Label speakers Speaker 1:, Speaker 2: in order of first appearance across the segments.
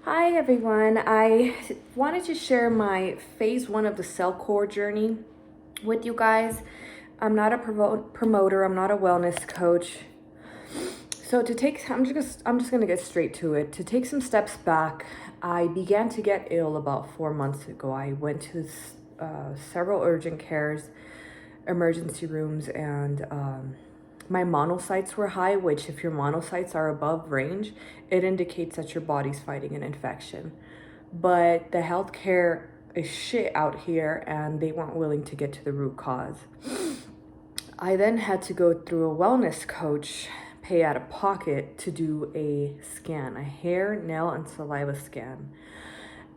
Speaker 1: Hi everyone, I wanted to share my phase one of the Cellcore journey with you guys. I'm not a promoter, I'm not a wellness coach. So I'm just gonna get straight to it. To take some steps back, I began to get ill about 4 months ago. I went to several urgent cares, emergency rooms, and my monocytes were high, which if your monocytes are above range, it indicates that your body's fighting an infection. But the healthcare is shit out here and they weren't willing to get to the root cause. I then had to go through a wellness coach, pay out of pocket to do a scan, a hair, nail, and saliva scan.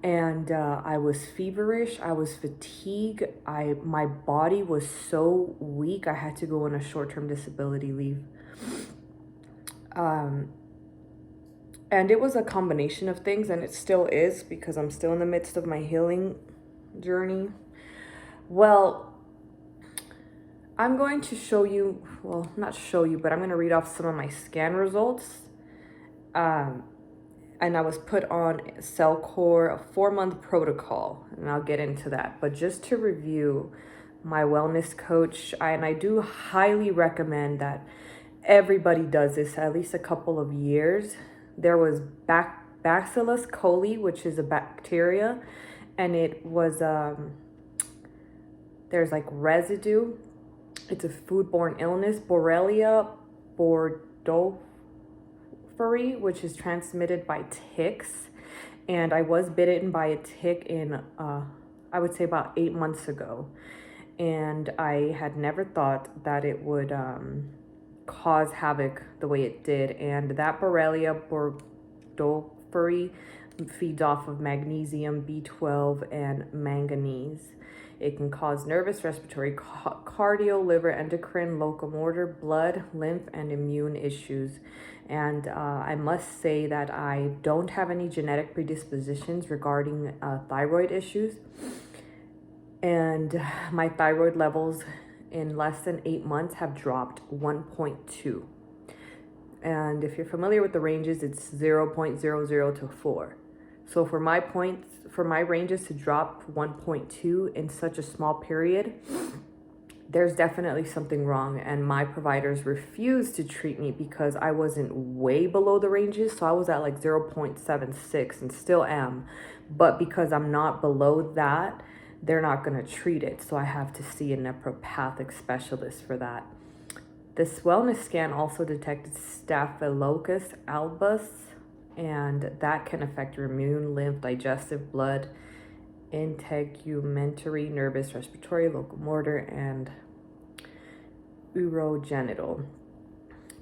Speaker 1: And I was feverish, I was fatigued, my body was so weak, I had to go on a short-term disability leave. And it was a combination of things, and it still is because I'm still in the midst of my healing journey. Well, I'm going to show you, well, not show you, but I'm going to read off some of my scan results. And I was put on Cellcore, a 4-month protocol, and I'll get into that. But just to review, my wellness coach, and I do highly recommend that everybody does this at least a couple of years. There was Bacillus coli, which is a bacteria, and it was, there's like residue. It's a foodborne illness, Borrelia burgdorferi, which is transmitted by ticks. And I was bitten by a tick in, I would say about 8 months ago. And I had never thought that it would cause havoc the way it did. And that Borrelia burgdorferi feeds off of magnesium, B12, and manganese. It can cause nervous, respiratory, cardio, liver, endocrine, locomotor, blood, lymph, and immune issues. And I must say that I don't have any genetic predispositions regarding thyroid issues. And my thyroid levels in less than 8 months have dropped 1.2. And if you're familiar with the ranges, it's 0.00 to 4. So for my ranges to drop 1.2 in such a small period, there's definitely something wrong. And my providers refused to treat me because I wasn't way below the ranges. So I was at like 0.76 and still am. But because I'm not below that, they're not going to treat it. So I have to see a naturopathic specialist for that. This wellness scan also detected Staphylococcus aureus, and that can affect your immune, lymph, digestive, blood, integumentary, nervous, respiratory, locomotor, and urogenital.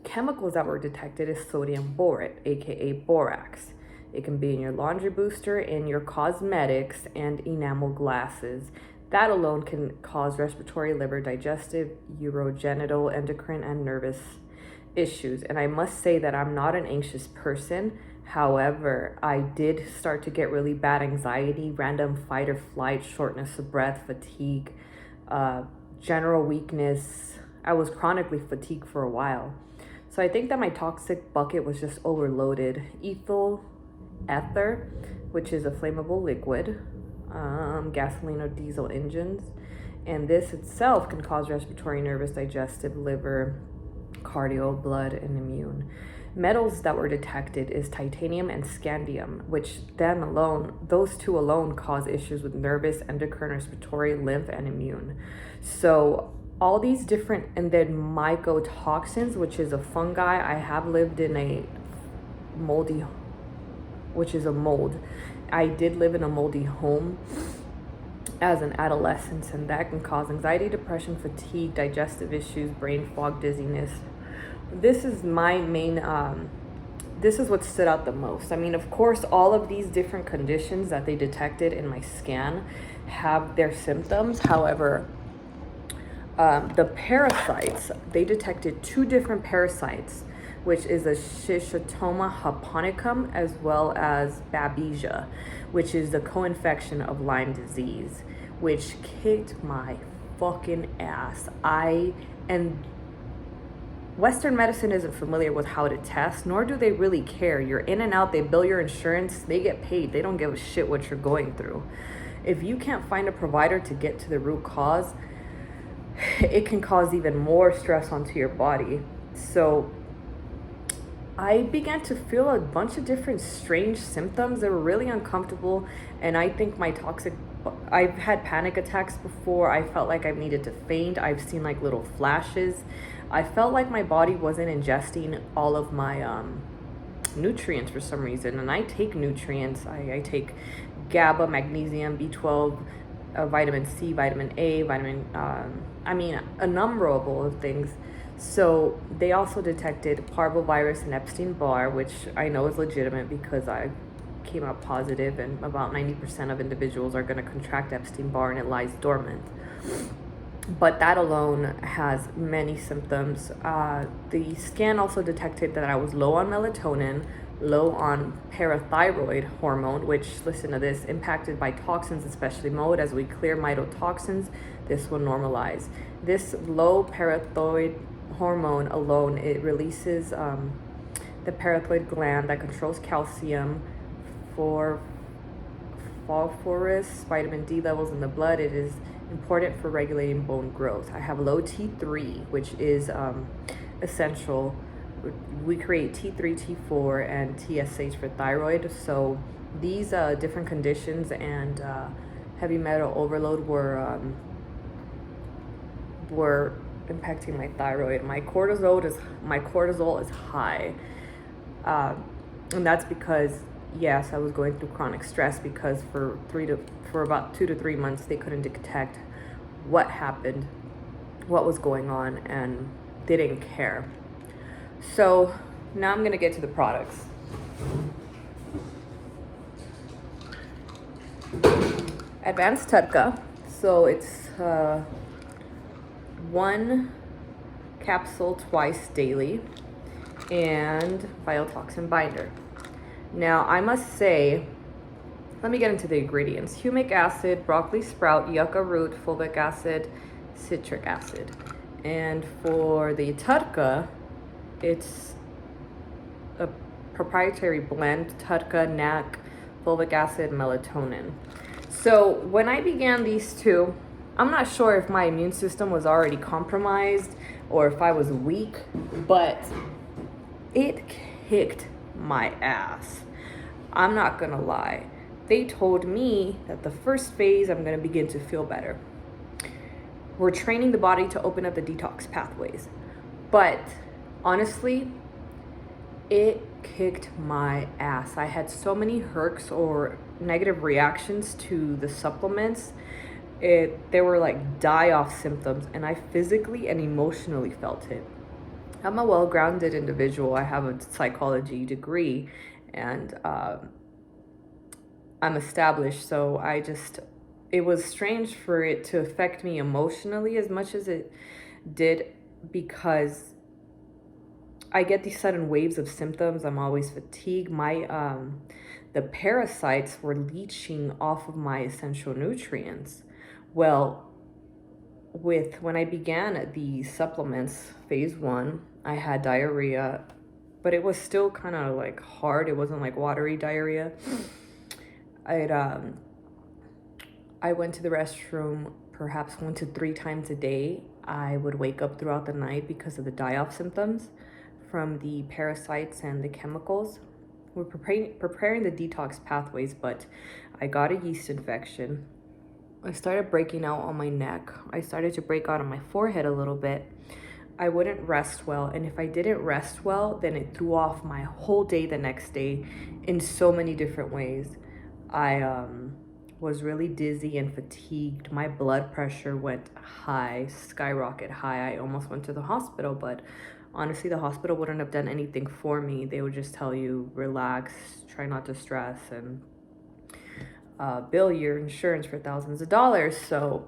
Speaker 1: Chemicals that were detected is sodium borate, aka borax. It can be in your laundry booster, in your cosmetics, and enamel glasses. That alone can cause respiratory, liver, digestive, urogenital, endocrine, and nervous issues. And I must say that I'm not an anxious person. However, I did start to get really bad anxiety, random fight or flight, shortness of breath, fatigue, general weakness. I was chronically fatigued for a while. So I think that my toxic bucket was just overloaded. Ethyl ether, which is a flammable liquid, gasoline or diesel engines. And this itself can cause respiratory, nervous, digestive, liver, cardio, blood, and immune. Metals that were detected is titanium and scandium, which those two alone cause issues with nervous, endocrine, respiratory, lymph, and immune. So all these different, and then mycotoxins, which is a fungi. I have lived in a moldy, which is a mold. I did live in a moldy home as an adolescent, and that can cause anxiety, depression, fatigue, digestive issues, brain fog, dizziness. This is my main, this is what stood out the most. I mean, of course, all of these different conditions that they detected in my scan have their symptoms. However, the parasites, they detected 2 different parasites, which is a Shishotoma japonicum, as well as Babesia, which is the co-infection of Lyme disease, which kicked my fucking ass. And Western medicine isn't familiar with how to test, nor do they really care. You're in and out, they bill your insurance, they get paid. They don't give a shit what you're going through. If you can't find a provider to get to the root cause, it can cause even more stress onto your body. So I began to feel a bunch of different strange symptoms that were really uncomfortable. And I think I've had panic attacks before. I felt like I needed to faint. I've seen like little flashes. I felt like my body wasn't ingesting all of my nutrients for some reason. And I take nutrients. I take GABA, magnesium, B12, vitamin C, vitamin A, a number of things. So they also detected parvovirus and Epstein-Barr, which I know is legitimate because I came out positive, and about 90% of individuals are going to contract Epstein-Barr and it lies dormant. But that alone has many symptoms. The scan also detected that I was low on melatonin, low on parathyroid hormone, which, listen to this, impacted by toxins, especially mode. As we clear mitotoxins, this will normalize. This low parathyroid hormone alone, it releases the parathyroid gland that controls calcium, for phosphorus, vitamin D levels in the blood. It is important for regulating bone growth. I have low T3, which is essential. We create T3, T4, and TSH for thyroid. So these different conditions and heavy metal overload were impacting my thyroid. My cortisol is high, and that's because, yes, I was going through chronic stress, because for about 2 to 3 months they couldn't detect what happened, what was going on, and they didn't care. So now I'm gonna get to the products. Advanced Tudca. So it's 1 capsule twice daily, and Biotoxin binder. Now, I must say, let me get into the ingredients. Humic acid, broccoli sprout, yucca root, fulvic acid, citric acid. And for the Tudca, it's a proprietary blend, Tudca, NAC, fulvic acid, melatonin. So when I began these two, I'm not sure if my immune system was already compromised or if I was weak, but it kicked my ass. I'm not gonna lie. They told me that the first phase, I'm gonna begin to feel better. We're training the body to open up the detox pathways. But honestly, it kicked my ass. I had so many hercs or negative reactions to the supplements. They were like die-off symptoms, and I physically and emotionally felt it. I'm a well-grounded individual. I have a psychology degree, and I'm established. So it was strange for it to affect me emotionally as much as it did, because I get these sudden waves of symptoms. I'm always fatigued. The parasites were leaching off of my essential nutrients. Well, when I began the supplements, phase 1, I had diarrhea, but it was still kind of like hard. It wasn't like watery diarrhea. I went to the restroom perhaps 1 to 3 times a day. I would wake up throughout the night because of the die-off symptoms from the parasites and the chemicals. We're preparing the detox pathways, but I got a yeast infection. I started breaking out on my neck. I started to break out on my forehead a little bit. I wouldn't rest well, and if I didn't rest well, then it threw off my whole day the next day in so many different ways. I was really dizzy and fatigued. My blood pressure went high, skyrocket high. I almost went to the hospital, but honestly, the hospital wouldn't have done anything for me. They would just tell you, relax, try not to stress, and bill your insurance for thousands of dollars. So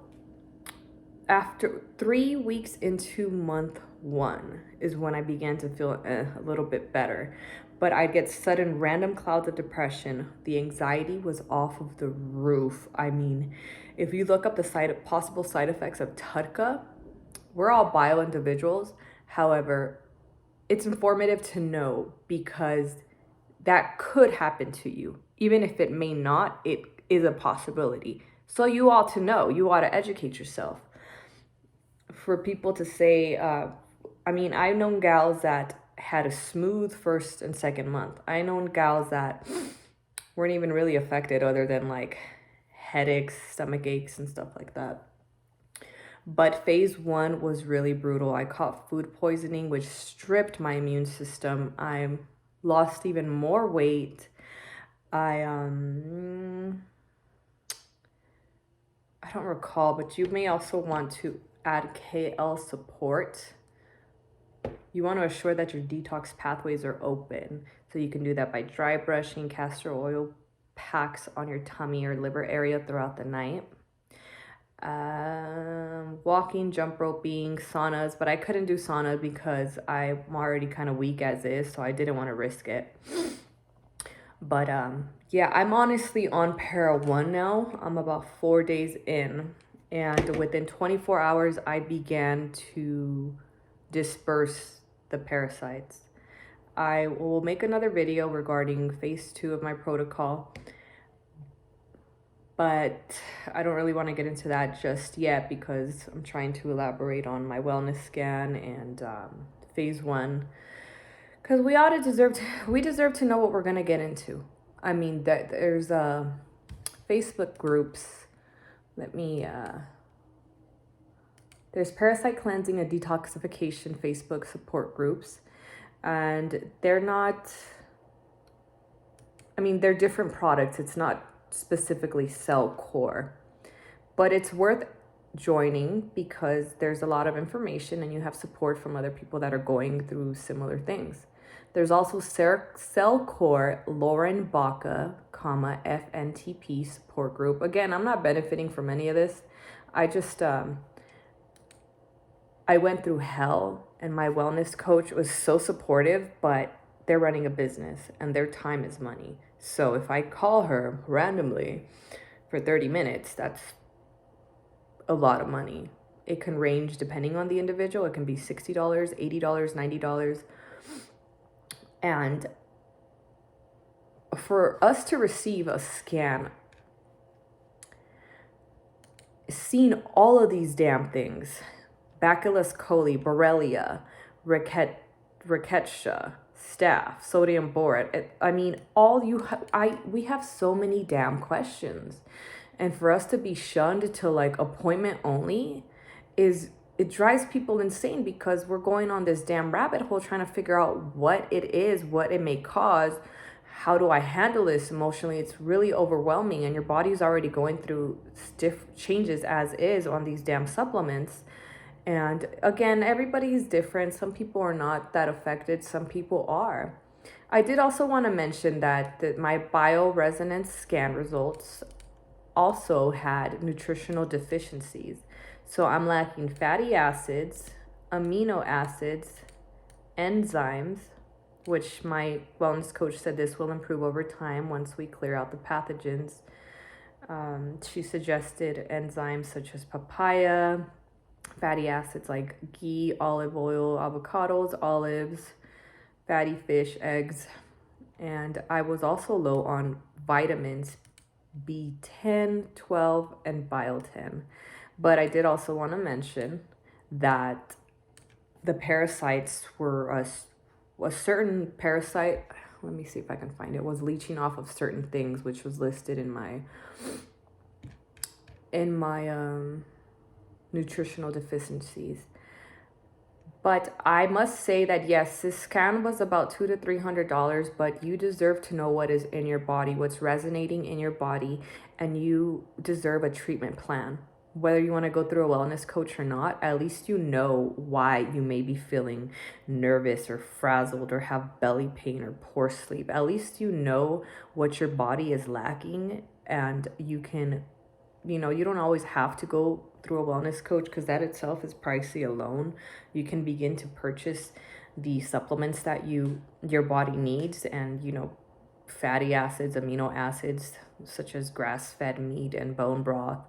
Speaker 1: after 3 weeks into month 1 is when I began to feel a little bit better. But I'd get sudden random clouds of depression. The anxiety was off of the roof. I mean, if you look up the possible side effects of Tudca, we're all bio individuals. However, it's informative to know, because that could happen to you. Even if it may not, it is a possibility. So you ought to know, you ought to educate yourself. For people to say, I've known gals that had a smooth first and second month. I known gals that weren't even really affected other than like headaches, stomach aches, and stuff like that. But phase 1 was really brutal. I caught food poisoning, which stripped my immune system. I lost even more weight. I don't recall, but you may also want to add KL support. You want to assure that your detox pathways are open. So you can do that by dry brushing castor oil packs on your tummy or liver area throughout the night. Walking, jump roping, saunas, but I couldn't do sauna because I'm already kind of weak as is, so I didn't want to risk it. But yeah, I'm honestly on para 1 now. I'm about 4 days in, and within 24 hours I began to disperse the parasites. I will make another video regarding phase 2 of my protocol, but I don't really want to get into that just yet because I'm trying to elaborate on my wellness scan and phase 1, because we deserve to know what we're going to get into. I mean, that there's Facebook groups. There's parasite cleansing and detoxification Facebook support groups, and they're different products. It's not specifically Cellcore, but it's worth joining because there's a lot of information and you have support from other people that are going through similar things. There's also Cellcore Lauren Baca, FNTP support group. Again, I'm not benefiting from any of this. I just I went through hell, and my wellness coach was so supportive, but they're running a business and their time is money. So if I call her randomly for 30 minutes, that's a lot of money. It can range depending on the individual. It can be $60, $80, $90. And for us to receive a scan, seeing all of these damn things, Bacillus coli, Borrelia, Rickettsia, staph, sodium borate. We have so many damn questions. And for us to be shunned to like appointment only it drives people insane, because we're going on this damn rabbit hole trying to figure out what it is, what it may cause. How do I handle this emotionally? It's really overwhelming, and your body's already going through stiff changes as is on these damn supplements. And again, everybody is different. Some people are not that affected. Some people are. I did also want to mention that my bioresonance scan results also had nutritional deficiencies. So I'm lacking fatty acids, amino acids, enzymes, which my wellness coach said this will improve over time once we clear out the pathogens. She suggested enzymes such as papaya, fatty acids like ghee, olive oil, avocados, olives, fatty fish, eggs. And I was also low on vitamins B10, 12, and biotin. But I did also want to mention that the parasites were a certain parasite. Let me see if I can find it. Was leeching off of certain things, which was listed in my nutritional deficiencies. But I must say that yes, this scan was about $200 to $300, but you deserve to know what is in your body, what's resonating in your body, and you deserve a treatment plan. Whether you want to go through a wellness coach or not, at least you know why you may be feeling nervous or frazzled or have belly pain or poor sleep. At least you know what your body is lacking, and you can, you don't always have to go through a wellness coach, because that itself is pricey alone. You can begin to purchase the supplements that your body needs, and fatty acids, amino acids such as grass-fed meat and bone broth.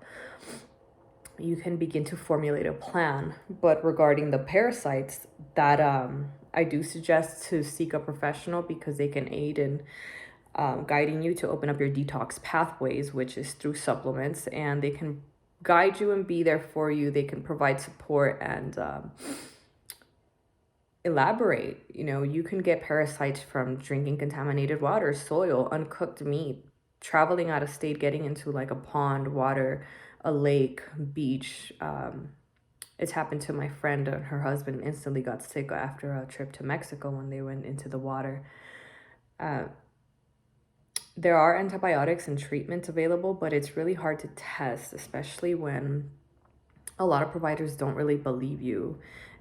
Speaker 1: You can begin to formulate a plan. But regarding the parasites, that I do suggest to seek a professional because they can aid in guiding you to open up your detox pathways, which is through supplements, and they can guide you and be there for you. They can provide support and elaborate. You know, you can get parasites from drinking contaminated water, soil, uncooked meat, traveling out of state, getting into like a pond, water, a lake, beach. It's happened to my friend and her husband instantly got sick after a trip to Mexico when they went into the water. There are antibiotics and treatments available, but it's really hard to test, especially when a lot of providers don't really believe you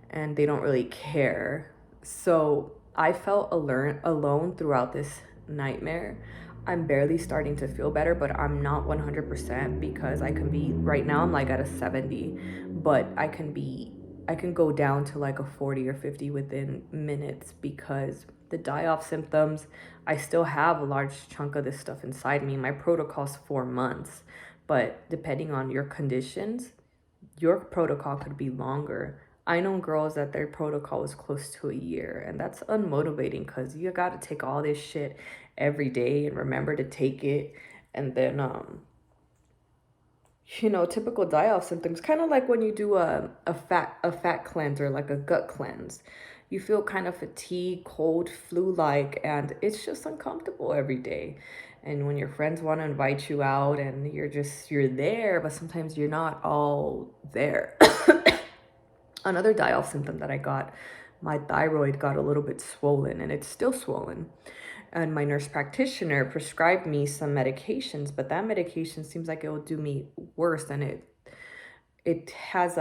Speaker 1: and they don't really care. So I felt alone throughout this nightmare. I'm barely starting to feel better, but I'm not 100% because I can be, right now I'm like at a 70, but I can go down to like a 40 or 50 within minutes because the die-off symptoms, I still have a large chunk of this stuff inside me. My protocol's 4 months, but depending on your conditions, your protocol could be longer. I know girls that their protocol was close to a year, and that's unmotivating because you got to take all this shit every day and remember to take it. And then, you know, typical die-off symptoms, kind of like when you do a fat cleanse or like a gut cleanse. You feel kind of fatigued, cold, flu-like, and it's just uncomfortable every day. And when your friends want to invite you out and you're there, but sometimes you're not all there. Another die-off symptom that I got, my thyroid got a little bit swollen, and it's still swollen. And my nurse practitioner prescribed me some medications, but that medication seems like it will do me worse than it has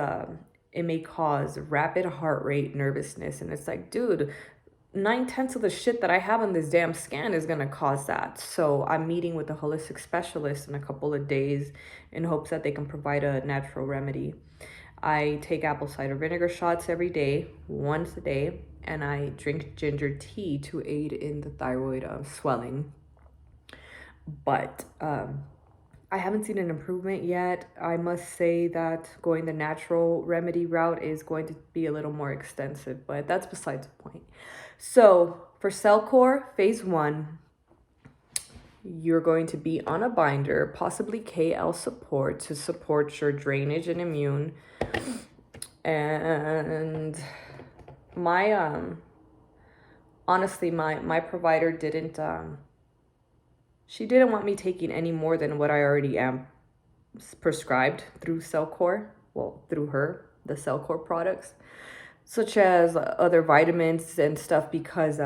Speaker 1: it may cause rapid heart rate, nervousness. And it's like, dude, 9/10 of the shit that I have on this damn scan is gonna cause that. So I'm meeting with a holistic specialist in a couple of days in hopes that they can provide a natural remedy. I take apple cider vinegar shots every day, once a day, and I drink ginger tea to aid in the thyroid swelling. But I haven't seen an improvement yet. I must say that going the natural remedy route is going to be a little more extensive, but that's besides the point. So for Cellcore, phase 1, you're going to be on a binder, possibly KL support to support your drainage and immune. And my honestly, my provider didn't she didn't want me taking any more than what I already am prescribed through Cellcore, well, through her, the Cellcore products, such as other vitamins and stuff, because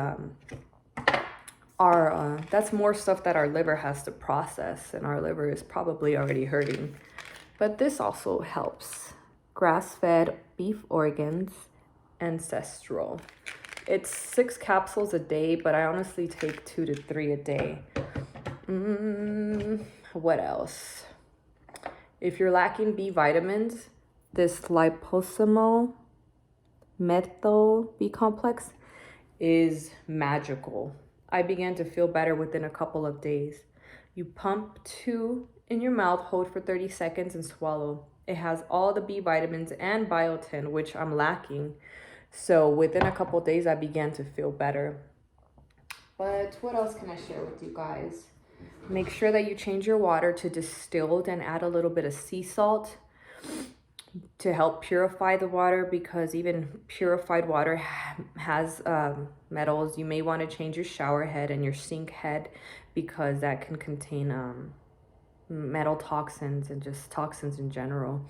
Speaker 1: that's more stuff that our liver has to process, and our liver is probably already hurting. But this also helps. Grass-fed beef organs, ancestral. It's 6 capsules a day, but I honestly take 2 to 3 a day. What else? If you're lacking B vitamins, this liposomal methyl B complex is magical. I began to feel better within a couple of days. You pump 2 in your mouth, hold for 30 seconds, and swallow. It has all the B vitamins and biotin, which I'm lacking. So within a couple of days, I began to feel better. But what else can I share with you guys? Make sure that you change your water to distilled and add a little bit of sea salt to help purify the water, because even purified water has metals. You may want to change your shower head and your sink head because that can contain metal toxins and just toxins in general.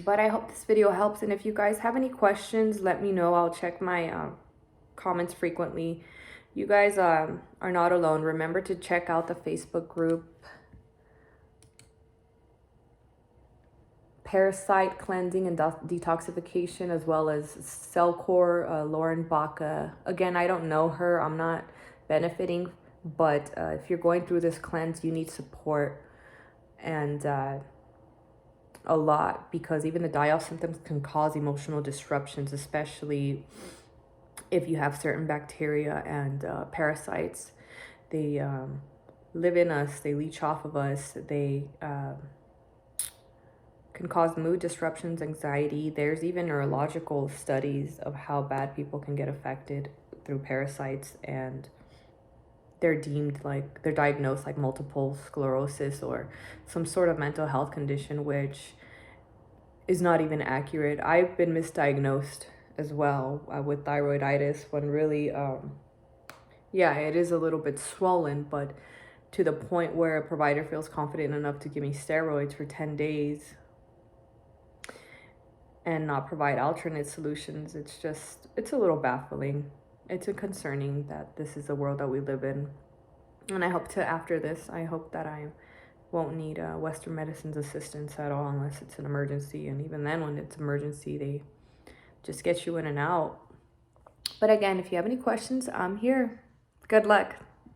Speaker 1: But I hope this video helps, and if you guys have any questions, let me know. I'll check my comments frequently. You guys are not alone. Remember to check out the Facebook group, Parasite Cleansing and Detoxification, as well as Cellcore, Lauren Baca. Again, I don't know her. I'm not benefiting, but if you're going through this cleanse, you need support, and a lot, because even the die-off symptoms can cause emotional disruptions, especially if you have certain bacteria and parasites. They live in us, they leach off of us, they can cause mood disruptions, anxiety. There's even neurological studies of how bad people can get affected through parasites, and they're diagnosed like multiple sclerosis or some sort of mental health condition, which is not even accurate. I've been misdiagnosed as well with thyroiditis, when really, yeah, it is a little bit swollen, but to the point where a provider feels confident enough to give me steroids for 10 days and not provide alternate solutions. It's a little baffling. It's concerning that this is the world that we live in. And I hope to, after this, I hope that I won't need Western medicine's assistance at all unless it's an emergency. And even then, when it's emergency, they just get you in and out. But again, if you have any questions, I'm here. Good luck.